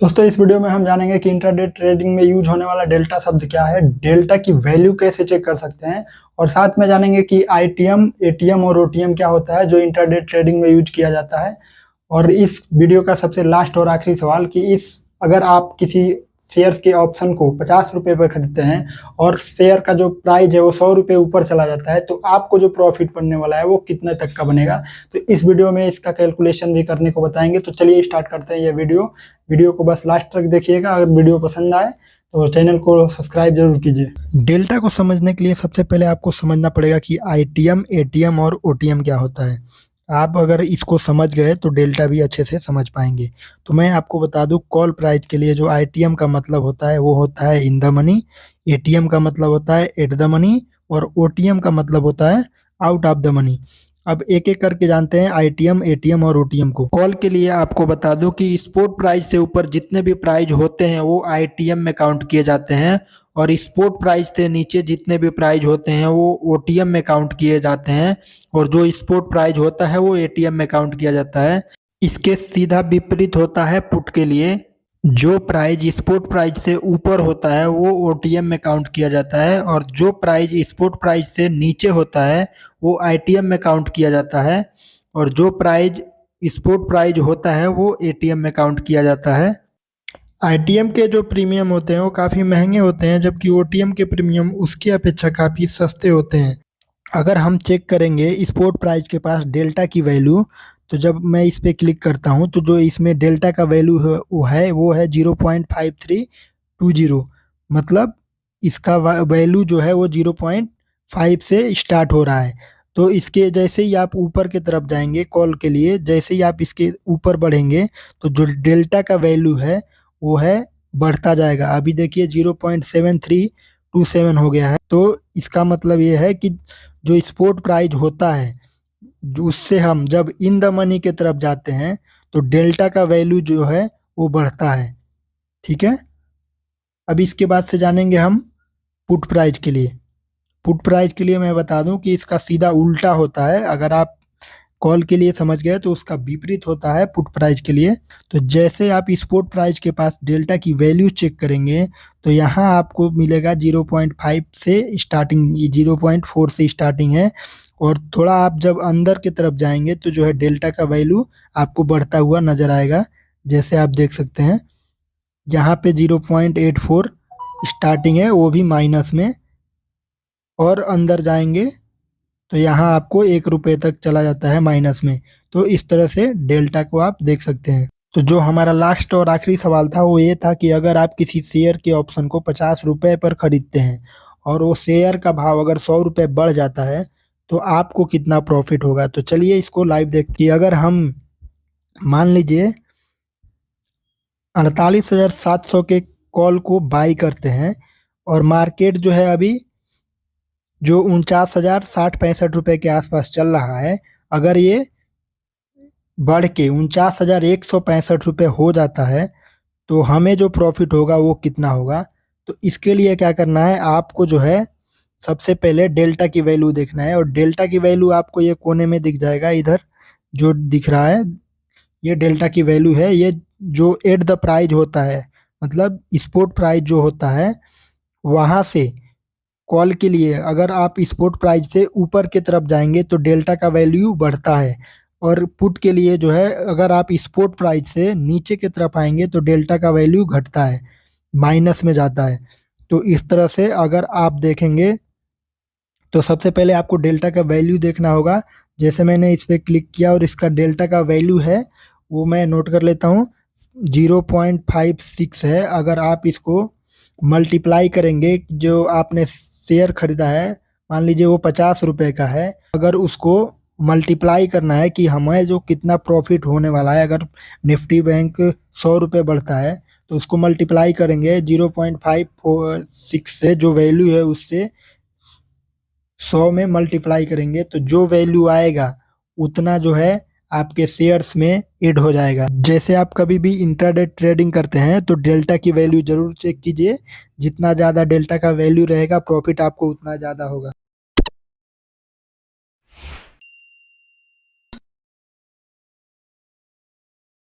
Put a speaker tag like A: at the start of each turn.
A: दोस्तों इस वीडियो में हम जानेंगे कि इंट्राडे ट्रेडिंग में यूज होने वाला डेल्टा शब्द क्या है, डेल्टा की वैल्यू कैसे चेक कर सकते हैं और साथ में जानेंगे कि आईटीएम, एटीएम और ओटीएम क्या होता है जो इंट्राडे ट्रेडिंग में यूज किया जाता है। और इस वीडियो का सबसे लास्ट और आखिरी सवाल कि अगर आप किसी शेयर के ऑप्शन को 50 रुपये पर खरीदते हैं और शेयर का जो प्राइस है वो 100 रुपये ऊपर चला जाता है तो आपको जो प्रॉफिट बनने वाला है वो कितने तक का बनेगा। तो इस वीडियो में इसका कैलकुलेशन भी करने को बताएंगे। तो चलिए स्टार्ट करते हैं ये वीडियो को बस लास्ट तक देखिएगा। अगर वीडियो पसंद आए तो चैनल को सब्सक्राइब जरूर कीजिए। डेल्टा को समझने के लिए सबसे पहले आपको समझना पड़ेगा कि आईटीएम, एटीएम और ओटीएम क्या होता है। आप अगर इसको समझ गए तो डेल्टा भी अच्छे से समझ पाएंगे। तो मैं आपको बता दूं, कॉल प्राइस के लिए जो आईटीएम का मतलब होता है वो होता है इन द मनी, एटीएम का मतलब होता है एट द मनी और ओटीएम का मतलब होता है आउट ऑफ द मनी। अब एक एक करके जानते हैं आईटीएम, एटीएम और ओटीएम को। कॉल के लिए आपको बता दूं कि स्पॉट प्राइस से ऊपर जितने भी प्राइस होते हैं वो आईटीएम में काउंट किए जाते हैं और स्पॉट प्राइस से नीचे जितने भी प्राइस होते हैं वो ओटीएम में काउंट किए जाते हैं और जो स्पॉट प्राइस होता है वो एटीएम में काउंट किया जाता है। इसके सीधा विपरीत होता है पुट के लिए, जो प्राइस स्पॉट प्राइस से ऊपर होता है वो ओटीएम में काउंट किया जाता है और जो प्राइस स्पॉट प्राइस से नीचे होता है वो आईटीएम में काउंट किया जाता है और जो प्राइस स्पॉट प्राइस होता है वो एटीएम में काउंट किया जाता है। आईटीएम के जो प्रीमियम होते हैं वो काफ़ी महंगे होते हैं जबकि ओटीएम के प्रीमियम उसकी अपेक्षा काफ़ी सस्ते होते हैं। अगर हम चेक करेंगे स्पॉट प्राइस के पास डेल्टा की वैल्यू, तो जब मैं इस पे क्लिक करता हूं तो जो इसमें डेल्टा का वैल्यू है वो है 0.5320। मतलब इसका वैल्यू जो है वो 0.5 से स्टार्ट हो रहा है। तो इसके जैसे ही आप ऊपर की तरफ जाएंगे कॉल के लिए, जैसे ही आप इसके ऊपर बढ़ेंगे तो जो डेल्टा का वैल्यू है वो है बढ़ता जाएगा। अभी देखिए 0.7327 हो गया है। तो इसका मतलब ये है कि जो स्पॉट प्राइस होता है उससे हम जब इन द मनी के तरफ जाते हैं तो डेल्टा का वैल्यू जो है वो बढ़ता है। ठीक है, अब इसके बाद से जानेंगे हम पुट प्राइस के लिए। पुट प्राइस के लिए मैं बता दूं कि इसका सीधा उल्टा होता है। अगर आप कॉल के लिए समझ गए तो उसका विपरीत होता है पुट प्राइस के लिए। तो जैसे आप स्पॉट प्राइस के पास डेल्टा की वैल्यू चेक करेंगे तो यहाँ आपको मिलेगा 0.5 से स्टार्टिंग, 0.4 से स्टार्टिंग है और थोड़ा आप जब अंदर की तरफ जाएंगे तो जो है डेल्टा का वैल्यू आपको बढ़ता हुआ नजर आएगा। जैसे आप देख सकते हैं यहाँ पे 0.84 स्टार्टिंग है, वो भी माइनस में, और अंदर जाएंगे तो यहाँ आपको 1 रुपये तक चला जाता है माइनस में। तो इस तरह से डेल्टा को आप देख सकते हैं। तो जो हमारा लास्ट और आखिरी सवाल था वो ये था कि अगर आप किसी शेयर के ऑप्शन को 50 रुपये पर खरीदते हैं और वो शेयर का भाव अगर 100 रुपये बढ़ जाता है तो आपको कितना प्रॉफिट होगा। तो चलिए इसको लाइव देखते हैं। अगर हम मान लीजिए 48,700 के कॉल को बाई करते हैं और मार्केट जो है अभी जो 49,060-65 रुपये के आसपास चल रहा है, अगर ये बढ़ के 49,165 रुपये हो जाता है तो हमें जो प्रॉफिट होगा वो कितना होगा। तो इसके लिए क्या करना है, आपको जो है सबसे पहले डेल्टा की वैल्यू देखना है और डेल्टा की वैल्यू आपको ये कोने में दिख जाएगा, इधर जो दिख रहा है ये डेल्टा की वैल्यू है। ये जो एट द प्राइस होता है, मतलब स्पॉट प्राइस जो होता है वहाँ से कॉल के लिए अगर आप स्पॉट प्राइस से ऊपर की तरफ जाएंगे तो डेल्टा का वैल्यू बढ़ता है और पुट के लिए जो है अगर आप स्पॉट प्राइस से नीचे की तरफ आएंगे तो डेल्टा का वैल्यू घटता है, माइनस में जाता है। तो इस तरह से अगर आप देखेंगे तो सबसे पहले आपको डेल्टा का वैल्यू देखना होगा। जैसे मैंने इस पर क्लिक किया और इसका डेल्टा का वैल्यू है वो मैं नोट कर लेता हूँ, 0.56 है। अगर आप इसको मल्टीप्लाई करेंगे, जो आपने शेयर खरीदा है मान लीजिए वो 50 रुपये का है, अगर उसको मल्टीप्लाई करना है कि हमें जो कितना प्रॉफिट होने वाला है, अगर निफ्टी बैंक 100 रुपये बढ़ता है तो उसको मल्टीप्लाई करेंगे 0.56 से, जो वैल्यू है उससे 100 में मल्टीप्लाई करेंगे तो जो वैल्यू आएगा उतना जो है आपके शेयर्स में ऐड हो जाएगा। जैसे आप कभी भी इंट्राडे ट्रेडिंग करते हैं तो डेल्टा की वैल्यू जरूर चेक कीजिए। जितना ज़्यादा डेल्टा का वैल्यू रहेगा प्रॉफिट आपको उतना ज़्यादा होगा।